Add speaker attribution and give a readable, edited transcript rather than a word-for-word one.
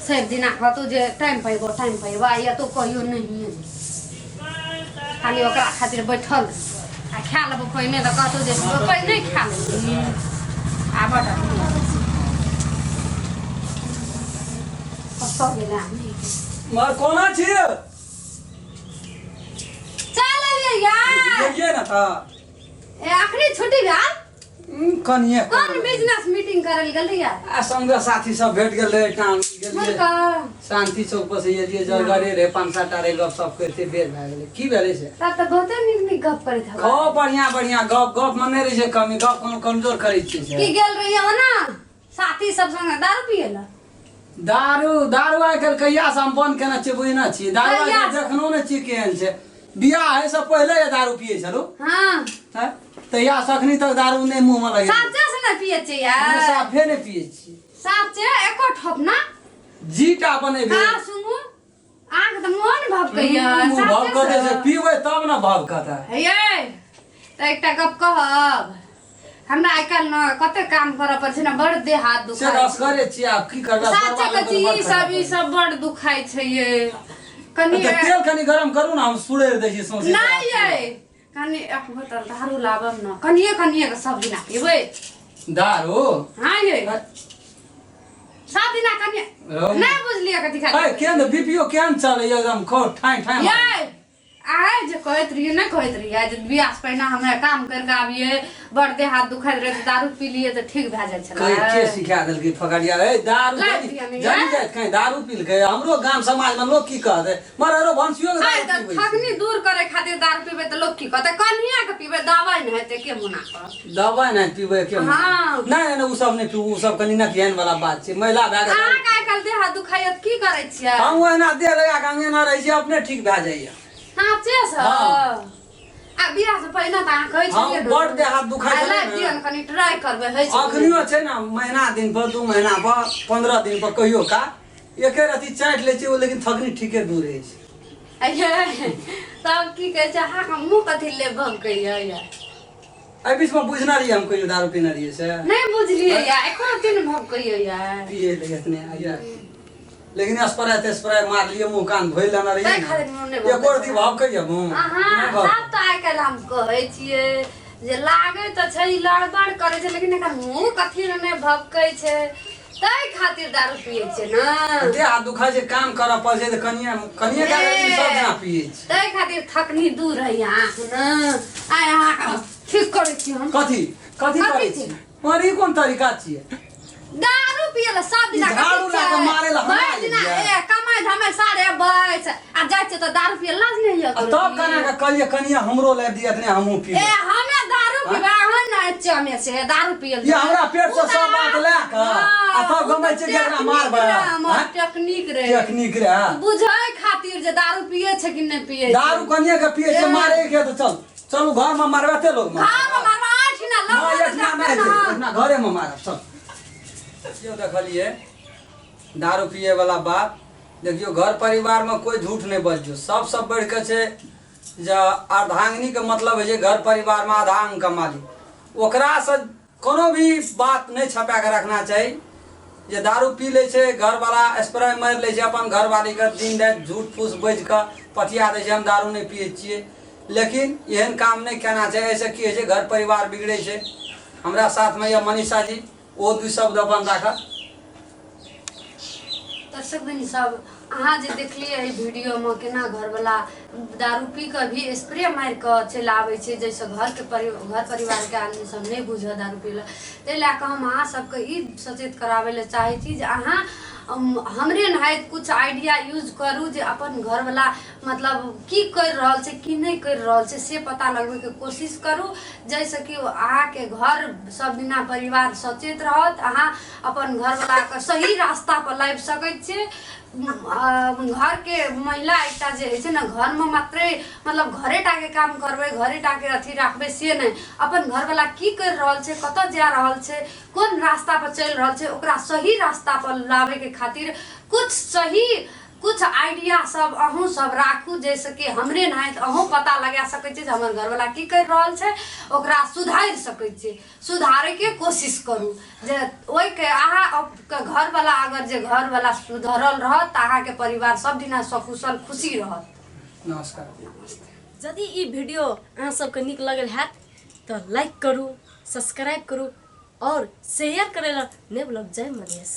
Speaker 1: सब दिन कहतो जे टाइम पैबा या तो कहियो नहीं खाली ओकरा खातिर बैठल आ खा लेबो पहिने त कहतो जे पहिने खा लेबी आब कस्तो गेला
Speaker 2: मार कोना छिए
Speaker 1: चल ले यार
Speaker 2: ये ना था
Speaker 1: ए आखरी छुट्टी भेल
Speaker 2: कनिए
Speaker 1: कोन बिजनेस मीटिंग करल गेल यार
Speaker 2: आ संग साथी सब भेट गेले टांग गेलिए शांति चौक पर से ये जलगरे रे 5-7 रे गप सब करते बेर भ गेले की भेले से
Speaker 1: तब त बहुत नीक गप करत हवा
Speaker 2: खूब बढ़िया गप मने रे से कमी गप कोनो कमजोर करै छी से
Speaker 1: की गेल रही हो ना साथी सब संग दारू पिएला
Speaker 2: दारू आइ काल्हि कहिया से हम बंद केना छी बुझना छी दारू आइ देखनो ने छी केहन छै बियाह है सब पहले ये दारू पिए छलो
Speaker 1: हां
Speaker 2: हैं तहिया सखनी तक दारू नै मुंह में लगे
Speaker 1: साचे से न पिए छै यार
Speaker 2: साफे नै पिए छी
Speaker 1: साचे एको ठप ना
Speaker 2: जीटा बनेबे
Speaker 1: आ सुनु आंख त मन भाव कहिया
Speaker 2: साचे भाव कते से पीबै तब न भाव कता
Speaker 1: हे ये त एकटा गप कहब हमरा आइ काल्हि न कते काम करऽ पड़ छै न बड़ देह हाथ दुखाय
Speaker 2: से रस करे छी आप की करबा
Speaker 1: साचे कची ई सब बड़ दुखाय छै ये कनी
Speaker 2: तेल कनी गरम करू ना हम सुड़े दै छी सोचे
Speaker 1: नहीं ये कनी एक बोतल दारू लाबम न कनिए के सब दिना पीबै
Speaker 2: दारू
Speaker 1: हां ये सात दिना कनिए नहीं बुझलिए कथि खा
Speaker 2: ए केन बीपीओ केन चले एकदम खो ठाई
Speaker 1: ये आए जे कहत रहिए ना कहत रहिए जे बियाह से पहिने हमरा काम करके आबिए बड़ देह हाथ दुखाइत रहे दारू पी लिए त ठीक भ जाय छला
Speaker 2: के सिखा देल की फगड़िया ए दारू जानी जात कहीं दारू पील गए हमरो गांव समाज में लोग की कहते मररो भंसियो के दारू पीबै
Speaker 1: थकनी दूर करे खातिर दारू पीबे त लोग की कहते कन्हिया के पीबे दवाई नहीं हेते के मुना कर
Speaker 2: दवाई नहीं पीबे के
Speaker 1: हां
Speaker 2: नहीं उ सब नहीं पीबू उ सब कनी न केहन वाला बात छै महिला भाग
Speaker 1: आ काय कल देह हाथ दुखायत की करे छियै
Speaker 2: हम ओना दे लगा के अंगे न रह छी अपने ठीक भ जाइए
Speaker 1: साचे से आ बियाह से पहिने त अहाँ कहै छियै
Speaker 2: हम बड़ देह हाथ दुखाय छै
Speaker 1: ना कनी ट्राई करबे है छै
Speaker 2: अखनियो छै ना महीना दिन पर 2 महीना पर 15 दिन पर कहियो का एके राती चाट ले छै लेकिन थकनी ठीके दूर है छै
Speaker 1: अये तब की कहै छै हा का मुंह कथि ले भग कहिया यार
Speaker 2: ए बीच में बुझना रही हम कहियो दारू पीना रही से
Speaker 1: नहीं बुझलिए यार एको दिन भग कहिया यार
Speaker 2: पिए ले इतने आया लेकिन स्प्रे मार लिए मुंह कान धोइ लेना रही एक और दी भाव कहिया मुंह
Speaker 1: हां सब त आइ काल्हि हम कहै छियै जे लागे त छै लड़बड़ करे छै लेकिन एकर मुंह कथि ने भगकै छै तै खातिर दारू पिए छै ना
Speaker 2: दे हाथ दुखा छै काम करऽ पड़ छै त कनिया का सब जना पिए छै
Speaker 1: तै खातिर थकनी दूर है आंख न आय आंख ठीक करे छी हम
Speaker 2: कथि करे छी और ई कोन तरीका छियै
Speaker 1: दारू पियला सब दिन
Speaker 2: दारू ला के मारे ला
Speaker 1: बैठ ना ए कमाई धमाई सारे बैठ आ जाय छै त दारू पिय लाज नहीं है
Speaker 2: तब कना के कहिए कनिया हमरो ला दिया ने हमहु पी
Speaker 1: ए हमें दारू पीबा हन ना चमे से दारू पियल
Speaker 2: ये हमरा पेट से सब बात ला के आ तब गमै छै के एकरा मारबा
Speaker 1: टेक्निक
Speaker 2: रे
Speaker 1: बुझाय खातिर जे दारू पिए छै कि नहीं पिए
Speaker 2: दारू कनिया के पिए छै मारे के त चलू घर में मारबाते लोग
Speaker 1: मारबा आठिना
Speaker 2: अपना घरे में मारब चल यो देखलिए दारू पिए वाला बात देखियो घर परिवार में कोई झूठ नहीं बजियो सब बढ़ के छै जे अर्धांगिनी के मतलब है जे घर परिवार में आधा अंग के मालिक ओकरा से कोनो भी बात नहीं छपा के रखना चाहिए जे दारू पी ले छै घर वाला स्प्रे मार ले छै अपन घर वाली के दिन रात झूठ फूस बज के पटिया दे छै हम दारू नहीं पिए छिए लेकिन एहन काम नहीं करना चाहिए ऐसे की है घर परिवार बिगड़े छै हमरा साथ में ये मनीषा जी ओ दू शब्द अपन राखा
Speaker 1: दर्शक बहन सब अहाँ जे देखलिए है वीडियो में केना घर वाला दारू पी के भी स्प्रे मार के चल आवे छै जैसे घर परिवार के आदमी सब नहीं बुझ दारू पीला ते ला के हम अहाँ सबके ई सचेत करावे ले चाहे छी जे अहाँ हमरे नहायत कुछ आइडिया यूज करू जे अपन घर वाला मतलब की कर रहल छै की नहीं कर रहल छै से पता लगबे के कोशिश करू जैसे कि अहाँ के घर सब बिना परिवार सचेत रहत अहाँ अपन घर वाला के सही रास्ता पर लाइब सकैत छी घर के महिला एकटा जे है ना घर में मात्रे मतलब घरे टाके काम करबे घरे टाके अथी राखबे से नहीं अपन घर वाला की कर रहल छै कत जा रहल छै कोन रास्ता पर चल रहल छै ओकरा सही रास्ता पर लावे के खातिर कुछ सही कुछ आइडिया सब अहूँ सब राखू जैसे कि हमरे नहीं तो अहूँ पता लगा सकै छी हमर घरवाला की कर रहल छै ओकरा सुधार सकै छी सुधारे के कोशिश करू जे ओइ के अहाँ के घरवाला अगर जे घरवाला सुधरल रहत अहाँ के परिवार सब दिना सकुशल खुशी रहत।
Speaker 2: नमस्कार।
Speaker 3: यदि ई वीडियो अहाँ सबके नीक लगल हैत तो लाइक करू, सब्सक्राइब करू और शेयर करे ला नहीं भूलब। जय मधेश।